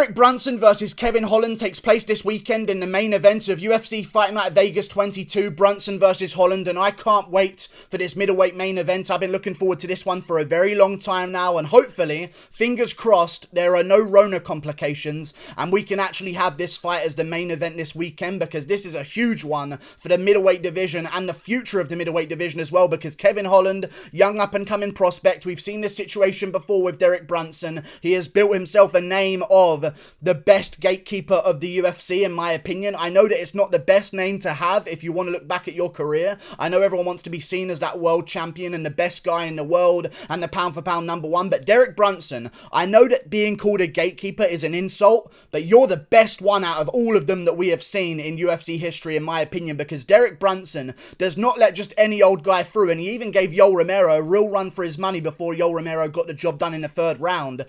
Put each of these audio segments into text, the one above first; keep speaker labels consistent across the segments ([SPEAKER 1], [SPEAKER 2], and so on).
[SPEAKER 1] Derek Brunson versus Kevin Holland takes place this weekend in the main event of UFC Fight Night Vegas 22, Brunson versus Holland, and I can't wait for this middleweight main event. I've been looking forward to this one for a very long time now, and hopefully, fingers crossed, there are no Rona complications, and we can actually have this fight as the main event this weekend, because this is a huge one for the middleweight division and the future of the middleweight division as well, because Kevin Holland, young up-and-coming prospect, we've seen this situation before with Derek Brunson. He has built himself a name of the best gatekeeper of the UFC, in my opinion. I know that it's not the best name to have if you want to look back at your career. I know everyone wants to be seen as that world champion and the best guy in the world and the pound for pound number one, but Derek Brunson, I know that being called a gatekeeper is an insult, but you're the best one out of all of them that we have seen in UFC history, in my opinion, because Derek Brunson does not let just any old guy through, and he even gave Yoel Romero a real run for his money before Yoel Romero got the job done in the third round.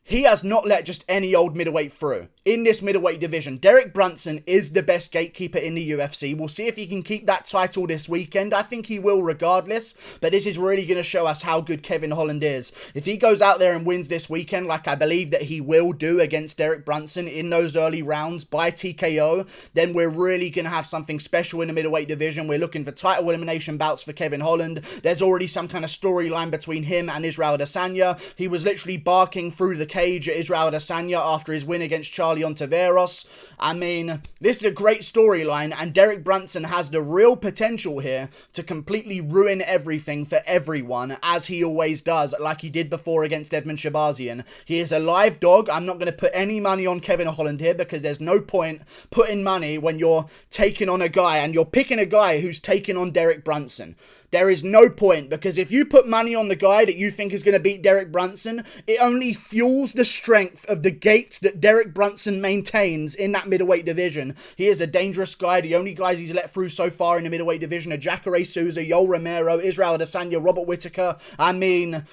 [SPEAKER 1] He has not let just any old middleweight through. In this middleweight division, Derek Brunson is the best gatekeeper in the UFC. We'll see if he can keep that title this weekend. I think he will regardless, but this is really going to show us how good Kevin Holland is. If he goes out there and wins this weekend, like I believe that he will do against Derek Brunson in those early rounds by TKO, then we're really going to have something special in the middleweight division. We're looking for title elimination bouts for Kevin Holland. There's already some kind of storyline between him and Israel Adesanya. He was literally barking through the cage at Israel Adesanya after his win against Charlie Ontiveros. I mean, this is a great storyline, and Derek Brunson has the real potential here to completely ruin everything for everyone, as he always does, like he did before against Edmund Shabazian. He is a live dog. I'm not going to put any money on Kevin Holland here, because there's no point putting money when you're taking on a guy, and you're picking a guy who's taking on Derek Brunson. There is no point, because if you put money on the guy that you think is going to beat Derek Brunson, it only fuels the strength of the gates that Derek Brunson maintains in that middleweight division. He is a dangerous guy. The only guys he's let through so far in the middleweight division are Jacare Souza, Yoel Romero, Israel Adesanya, Robert Whittaker. I mean,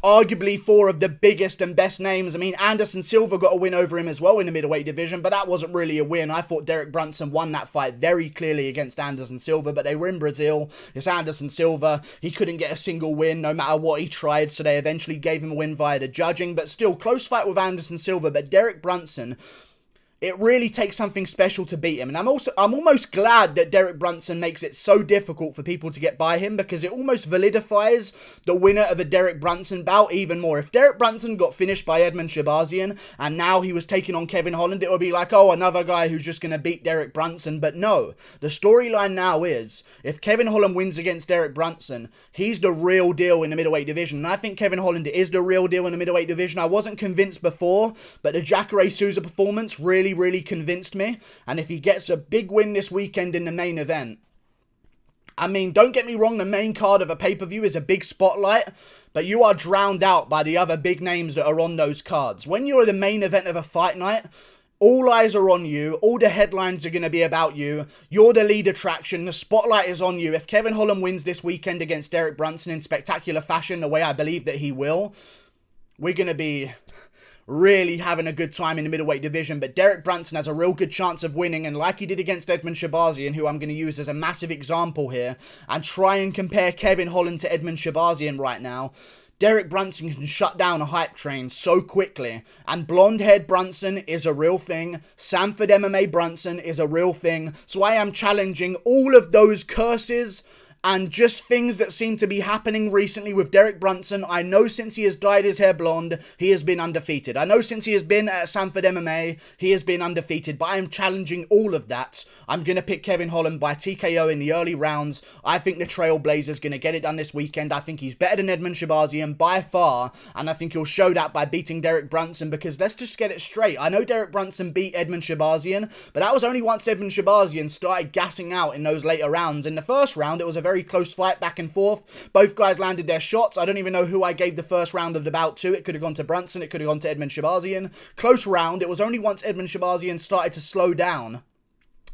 [SPEAKER 1] arguably four of the biggest and best names. I mean, Anderson Silva got a win over him as well in the middleweight division, but that wasn't really a win. I thought Derek Brunson won that fight very clearly against Anderson Silva, but they were in Brazil. It's Anderson Silva. He couldn't get a single win no matter what he tried, so they eventually gave him a win via the judging, but still, close fight with Anderson Silva. But Derek Brunson, it really takes something special to beat him. And I'm almost glad that Derek Brunson makes it so difficult for people to get by him, because it almost validifies the winner of a Derek Brunson bout even more. If Derek Brunson got finished by Edmund Shabazian and now he was taking on Kevin Holland, it would be like, oh, another guy who's just going to beat Derek Brunson. But no, the storyline now is, if Kevin Holland wins against Derek Brunson, he's the real deal in the middleweight division. And I think Kevin Holland is the real deal in the middleweight division. I wasn't convinced before, but the Jacare Souza performance really convinced me. And if he gets a big win this weekend in the main event, I mean, don't get me wrong, the main card of a pay-per-view is a big spotlight, but you are drowned out by the other big names that are on those cards. When you're the main event of a fight night, all eyes are on you. All the headlines are going to be about you. You're the lead attraction. The spotlight is on you. If Kevin Holland wins this weekend against Derek Brunson in spectacular fashion, the way I believe that he will, we're going to be really having a good time in the middleweight division. But Derek Brunson has a real good chance of winning, and like he did against Edmund Shabazian, who I'm going to use as a massive example here, and try and compare Kevin Holland to Edmund Shabazian right now, Derek Brunson can shut down a hype train so quickly. And blonde-haired Brunson is a real thing. Sanford MMA Brunson is a real thing. So I am challenging all of those curses and just things that seem to be happening recently with Derek Brunson. I know since he has dyed his hair blonde, he has been undefeated. I know since he has been at Sanford MMA, he has been undefeated. But I am challenging all of that. I'm going to pick Kevin Holland by TKO in the early rounds. I think the Trailblazer's going to get it done this weekend. I think he's better than Edmund Shabazian by far. And I think he'll show that by beating Derek Brunson, because let's just get it straight. I know Derek Brunson beat Edmund Shabazian, but that was only once Edmund Shabazian started gassing out in those later rounds. In the first round, it was a very close fight back and forth. Both guys landed their shots. I don't even know who I gave the first round of the bout to. It could have gone to Brunson. It could have gone to Edmund Shabazian. Close round. It was only once Edmund Shabazian started to slow down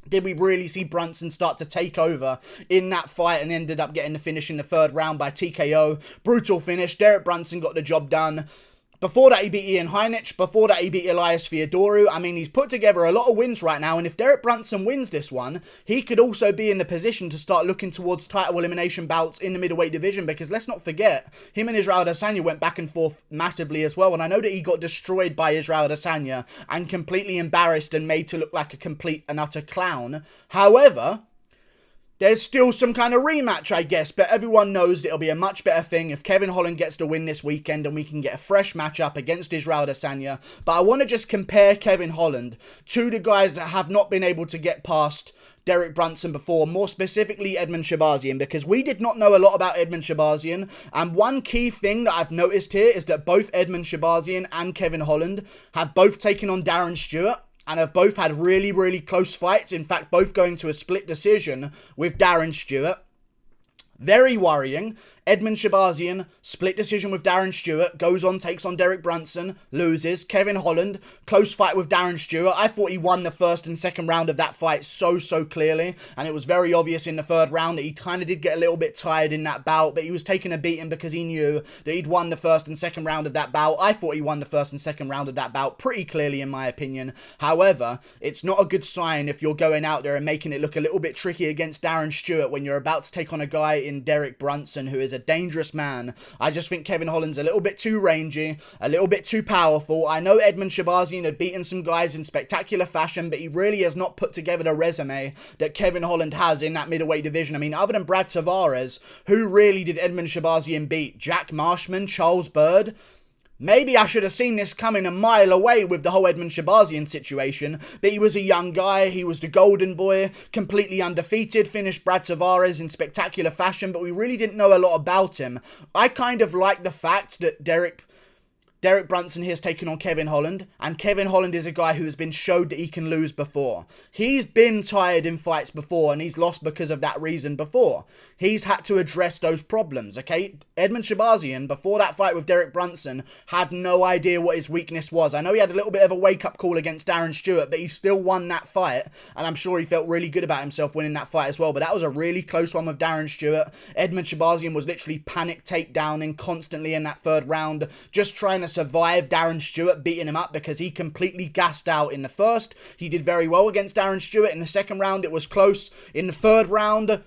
[SPEAKER 1] did we really see Brunson start to take over in that fight, and ended up getting the finish in the third round by TKO. Brutal finish. Derek Brunson got the job done. Before that, he beat Ian Heinisch. Before that, he beat Elias Theodorou. I mean, he's put together a lot of wins right now. And if Derek Brunson wins this one, he could also be in the position to start looking towards title elimination bouts in the middleweight division. Because let's not forget, him and Israel Adesanya went back and forth massively as well. And I know that he got destroyed by Israel Adesanya and completely embarrassed and made to look like a complete and utter clown. However, there's still some kind of rematch, I guess, but everyone knows that it'll be a much better thing if Kevin Holland gets the win this weekend and we can get a fresh matchup against Israel Adesanya. But I want to just compare Kevin Holland to the guys that have not been able to get past Derek Brunson before, more specifically Edmen Shahbazyan, because we did not know a lot about Edmen Shahbazyan, and one key thing that I've noticed here is that both Edmen Shahbazyan and Kevin Holland have both taken on Darren Stewart, and have both had really, really close fights. In fact, both going to a split decision with Darren Stewart. Very worrying. Edmen Shahbazyan, split decision with Darren Stewart, goes on, takes on Derek Brunson, loses. Kevin Holland, close fight with Darren Stewart. I thought he won the first and second round of that fight so clearly, and it was very obvious in the third round that he kind of did get a little bit tired in that bout, but he was taking a beating because he knew that he'd won the first and second round of that bout. I thought he won the first and second round of that bout pretty clearly in my opinion. However, it's not a good sign if you're going out there and making it look a little bit tricky against Darren Stewart when you're about to take on a guy in Derek Brunson who is a dangerous man. I just think Kevin Holland's a little bit too rangy, a little bit too powerful. I know Edmen Shahbazyan had beaten some guys in spectacular fashion, but he really has not put together the resume that Kevin Holland has in that middleweight division. I mean, other than Brad Tavares, who really did Edmen Shahbazyan beat? Jack Marshman, Charles Byrd? Maybe I should have seen this coming a mile away with the whole Edmen Shahbazyan situation, but he was a young guy, he was the golden boy, completely undefeated, finished Brad Tavares in spectacular fashion, but we really didn't know a lot about him. I kind of like the fact that Derek Brunson here has taken on Kevin Holland, and Kevin Holland is a guy who has been showed that he can lose before. He's been tired in fights before, and he's lost because of that reason before. He's had to address those problems, okay? Edmen Shahbazyan, before that fight with Derek Brunson, had no idea what his weakness was. I know he had a little bit of a wake-up call against Darren Stewart, but he still won that fight, and I'm sure he felt really good about himself winning that fight as well, but that was a really close one with Darren Stewart. Edmen Shahbazyan was literally panic takedowning constantly in that third round, just trying to survive Darren Stewart beating him up because he completely gassed out in the first. He did very well against Darren Stewart. In the second round, it was close. In the third round,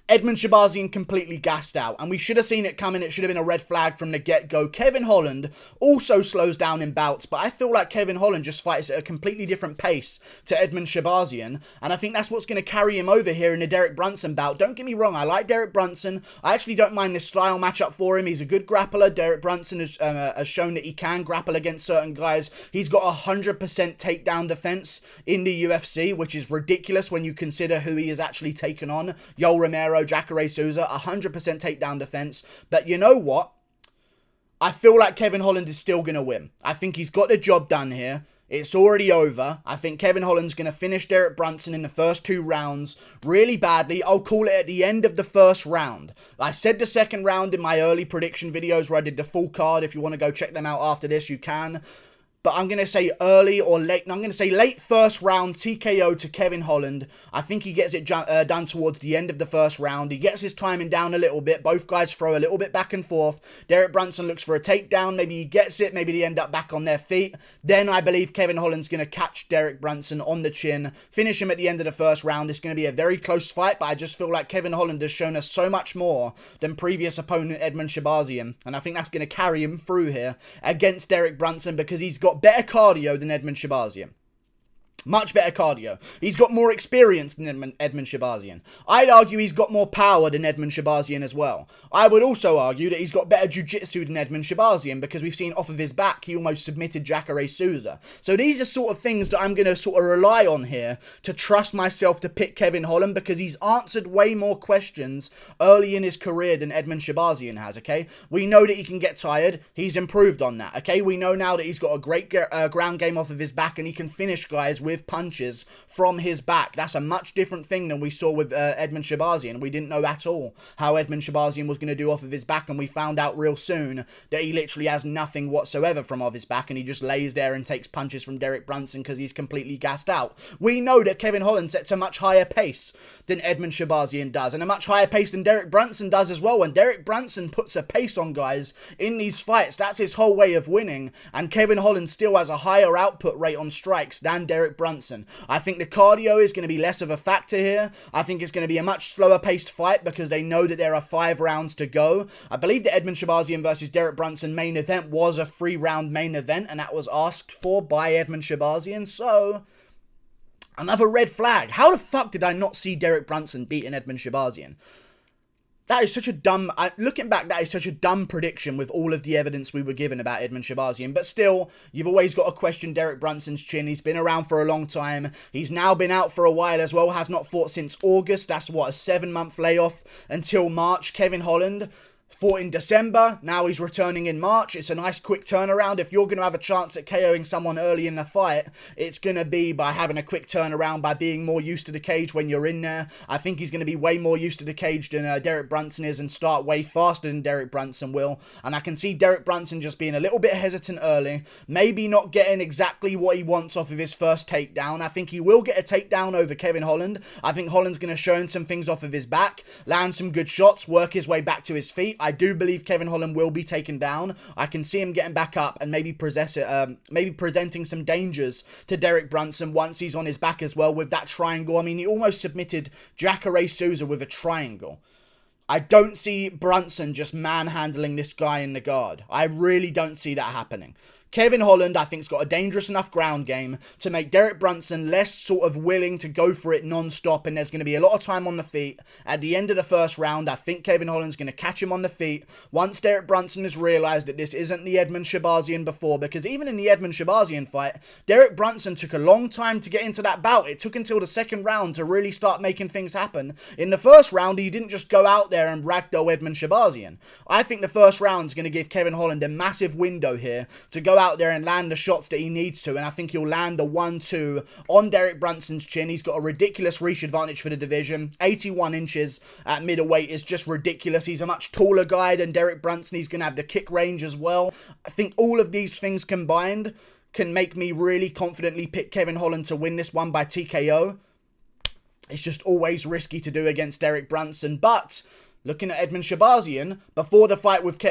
[SPEAKER 1] Edmen Shahbazyan completely gassed out, and we should have seen it coming. It should have been a red flag from the get-go. Kevin Holland also slows down in bouts, but I feel like Kevin Holland just fights at a completely different pace to Edmen Shahbazyan, and I think that's what's going to carry him over here in the Derek Brunson bout. Don't get me wrong, I like Derek Brunson. I actually don't mind this style matchup for him. He's a good grappler. Derek Brunson has shown that he can grapple against certain guys. He's got 100% takedown defense in the UFC, which is ridiculous when you consider who he has actually taken on. Yoel Romero, Jacare Souza, 100% takedown defense. But you know what? I feel like Kevin Holland is still going to win. I think he's got the job done here. It's already over. I think Kevin Holland's going to finish Derek Brunson in the first two rounds really badly. I'll call it at the end of the first round. I said the second round in my early prediction videos where I did the full card. If you want to go check them out after this, you can. But I'm going to say early or late. No, I'm going to say late first round TKO to Kevin Holland. I think he gets it done towards the end of the first round. He gets his timing down a little bit. Both guys throw a little bit back and forth. Derek Brunson looks for a takedown. Maybe he gets it. Maybe they end up back on their feet. Then I believe Kevin Holland's going to catch Derek Brunson on the chin, finish him at the end of the first round. It's going to be a very close fight, but I just feel like Kevin Holland has shown us so much more than previous opponent Edmen Shahbazyan. And I think that's going to carry him through here against Derek Brunson because he's got better cardio than Edmen Shahbazyan. Much better cardio. He's got more experience than Edmen Shahbazyan. I'd argue he's got more power than Edmen Shahbazyan as well. I would also argue that he's got better jiu-jitsu than Edmen Shahbazyan because we've seen off of his back he almost submitted Jacare Souza. So these are sort of things that I'm going to sort of rely on here to trust myself to pick Kevin Holland because he's answered way more questions early in his career than Edmen Shahbazyan has, okay? We know that he can get tired. He's improved on that, okay? We know now that he's got a great ground game off of his back and he can finish guys with with punches from his back. That's a much different thing than we saw with Edmen Shahbazyan. We didn't know at all how Edmen Shahbazyan was going to do off of his back, and we found out real soon that he literally has nothing whatsoever from off his back, and he just lays there and takes punches from Derek Brunson because he's completely gassed out. We know that Kevin Holland sets a much higher pace than Edmen Shahbazyan does, and a much higher pace than Derek Brunson does as well. When Derek Brunson puts a pace on guys in these fights, that's his whole way of winning, and Kevin Holland still has a higher output rate on strikes than Derek Brunson. I think the cardio is going to be less of a factor here. I think it's going to be a much slower paced fight because they know that there are 5 rounds to go. I believe the Edmen Shahbazyan versus Derek Brunson main event was a 3-round main event, and that was asked for by Edmen Shahbazyan, so another red flag. How the fuck did I not see Derek Brunson beating Edmen Shahbazyan? That is such a dumb, looking back, that is such a dumb prediction with all of the evidence we were given about Edmen Shahbazyan. But still, you've always got to question Derek Brunson's chin. He's been around for a long time. He's now been out for a while as well. Has not fought since August. That's what, a 7-month layoff until March. Kevin Holland fought in December, now he's returning in March. It's a nice quick turnaround. If you're going to have a chance at KOing someone early in the fight, it's going to be by having a quick turnaround, by being more used to the cage when you're in there. I think he's going to be way more used to the cage than Derek Brunson is, and start way faster than Derek Brunson will. And I can see Derek Brunson just being a little bit hesitant early, maybe not getting exactly what he wants off of his first takedown. I think he will get a takedown over Kevin Holland. I think Holland's going to show him some things off of his back, land some good shots, work his way back to his feet. I do believe Kevin Holland will be taken down. I can see him getting back up and maybe presenting some dangers to Derek Brunson once he's on his back as well with that triangle. I mean, he almost submitted Jacare Souza with a triangle. I don't see Brunson just manhandling this guy in the guard. I really don't see that happening. Kevin Holland, I think, has got a dangerous enough ground game to make Derek Brunson less sort of willing to go for it non-stop, and there's going to be a lot of time on the feet. At the end of the first round, I think Kevin Holland's going to catch him on the feet once Derek Brunson has realised that this isn't the Edmen Shahbazyan before, because even in the Edmen Shahbazyan fight, Derek Brunson took a long time to get into that bout. It took until the second round to really start making things happen. In the first round, he didn't just go out there and ragdoll Edmen Shahbazyan. I think the first round is going to give Kevin Holland a massive window here to go out there and land the shots that he needs to, and I think he'll land a 1-2 on Derek Brunson's chin. He's got a ridiculous reach advantage for the division. 81 inches at middleweight is just ridiculous. He's a much taller guy than Derek Brunson. He's going to have the kick range as well. I think all of these things combined can make me really confidently pick Kevin Holland to win this one by TKO. It's just always risky to do against Derek Brunson, but looking at Edmen Shahbazyan, before the fight with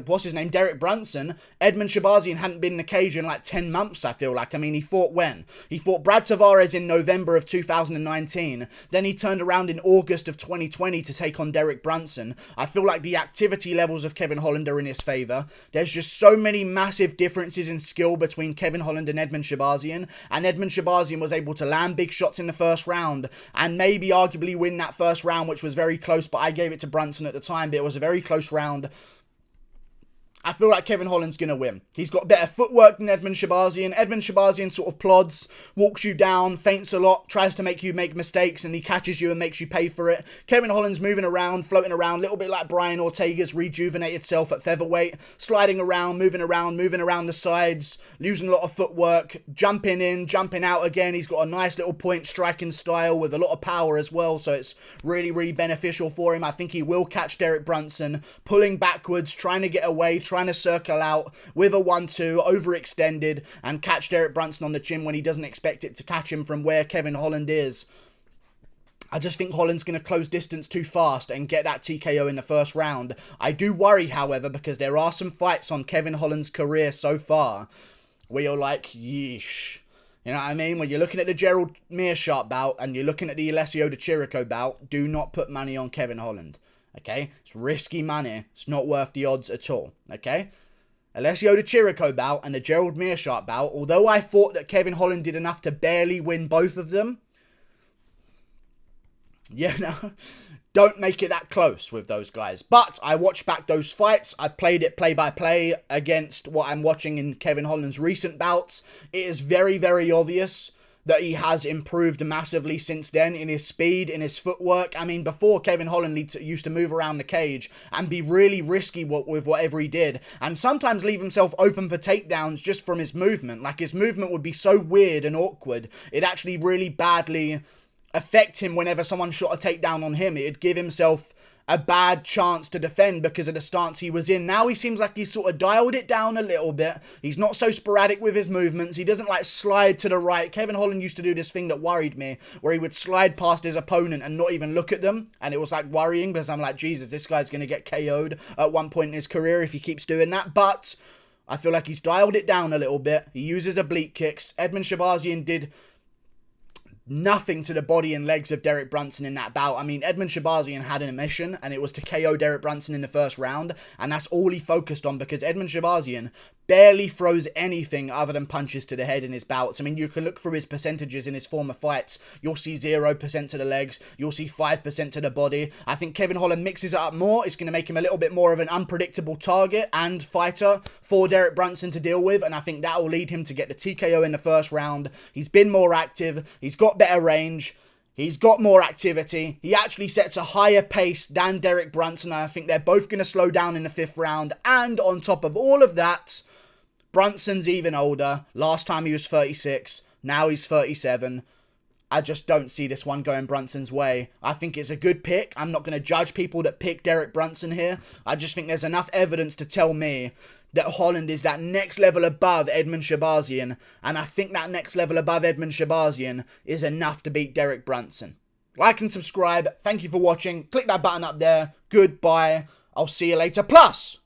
[SPEAKER 1] what's his name, Derek Brunson, Edmen Shahbazyan hadn't been in the cage in like 10 months, I feel like. I mean, he fought when? He fought Brad Tavares in November of 2019. Then he turned around in August of 2020 to take on Derek Brunson. I feel like the activity levels of Kevin Holland are in his favour. There's just so many massive differences in skill between Kevin Holland and Edmen Shahbazyan, and Edmen Shahbazyan was able to land big shots in the first round and maybe arguably win that first round, which was very close, but I gave it to Brunson at the time, but it was a very close round. I feel like Kevin Holland's going to win. He's got better footwork than Edmen Shahbazyan. Edmen Shahbazyan sort of plods, walks you down, feints a lot, tries to make you make mistakes, and he catches you and makes you pay for it. Kevin Holland's moving around, floating around, a little bit like Brian Ortega's rejuvenated self at featherweight, sliding around, moving around the sides, losing a lot of footwork, jumping in, jumping out again. He's got a nice little point striking style with a lot of power as well, so it's really, really beneficial for him. I think he will catch Derek Brunson, pulling backwards, trying to get away, trying to circle out with a 1-2, overextended, and catch Derek Brunson on the chin when he doesn't expect it to catch him from where Kevin Holland is. I just think Holland's going to close distance too fast and get that TKO in the first round. I do worry, however, because there are some fights on Kevin Holland's career so far where you're like, yeesh. You know what I mean? When you're looking at the Gerald Meerschaert bout and you're looking at the Alessio De Chirico bout, do not put money on Kevin Holland. Okay? It's risky money. It's not worth the odds at all. Okay? Alessio De Chirico bout and the Gerald Meerschaert bout, although I thought that Kevin Holland did enough to barely win both of them, yeah, no, don't make it that close with those guys. But I watched back those fights. I've played it play by play against what I'm watching in Kevin Holland's recent bouts. It is very, very obvious that he has improved massively since then in his speed, in his footwork. I mean, before Kevin Holland used to move around the cage and be really risky with whatever he did, and sometimes leave himself open for takedowns just from his movement. Like, his movement would be so weird and awkward, it actually really badly affect him whenever someone shot a takedown on him. It'd give himself a bad chance to defend because of the stance he was in. Now he seems like he's sort of dialed it down a little bit. He's not so sporadic with his movements. He doesn't like slide to the right. Kevin Holland used to do this thing that worried me, where he would slide past his opponent and not even look at them, and it was like worrying because I'm like, Jesus, this guy's going to get KO'd at one point in his career if he keeps doing that. But I feel like he's dialed it down a little bit. He uses oblique kicks. Edmund Shabazian did nothing to the body and legs of Derek Brunson in that bout. I mean, Edmund Shabazian had a mission, and it was to KO Derek Brunson in the first round, and that's all he focused on because Edmund Shabazian barely throws anything other than punches to the head in his bouts. I mean, you can look through his percentages in his former fights. You'll see 0% to the legs. You'll see 5% to the body. I think Kevin Holland mixes it up more. It's going to make him a little bit more of an unpredictable target and fighter for Derek Brunson to deal with, and I think that will lead him to get the TKO in the first round. He's been more active. He's got better range. He's got more activity. He actually sets a higher pace than Derek Brunson. I think they're both going to slow down in the 5th round. And on top of all of that, Brunson's even older. Last time he was 36. Now he's 37. I just don't see this one going Brunson's way. I think it's a good pick. I'm not going to judge people that pick Derek Brunson here. I just think there's enough evidence to tell me that Holland is that next level above Edmund Shabazian, and I think that next level above Edmund Shabazian is enough to beat Derek Brunson. Like and subscribe. Thank you for watching. Click that button up there. Goodbye. I'll see you later. Plus,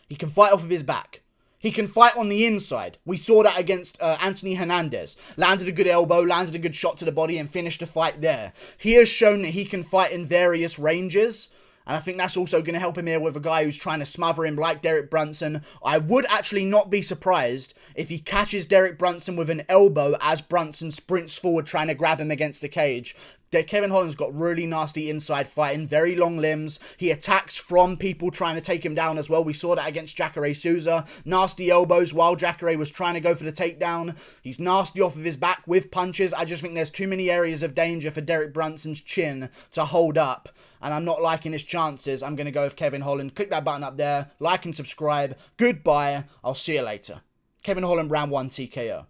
[SPEAKER 1] he can fight off of his back. He can fight on the inside. We saw that against Anthony Hernandez. Landed a good elbow, landed a good shot to the body, and finished the fight there. He has shown that he can fight in various ranges, and I think that's also going to help him here with a guy who's trying to smother him like Derek Brunson. I would actually not be surprised if he catches Derek Brunson with an elbow as Brunson sprints forward trying to grab him against the cage. Kevin Holland's got really nasty inside fighting, very long limbs. He attacks from people trying to take him down as well. We saw that against Jacare Souza. Nasty elbows while Jacare was trying to go for the takedown. He's nasty off of his back with punches. I just think there's too many areas of danger for Derek Brunson's chin to hold up, and I'm not liking his chances. I'm going to go with Kevin Holland. Click that button up there. Like and subscribe. Goodbye. I'll see you later. Kevin Holland, round 1 TKO.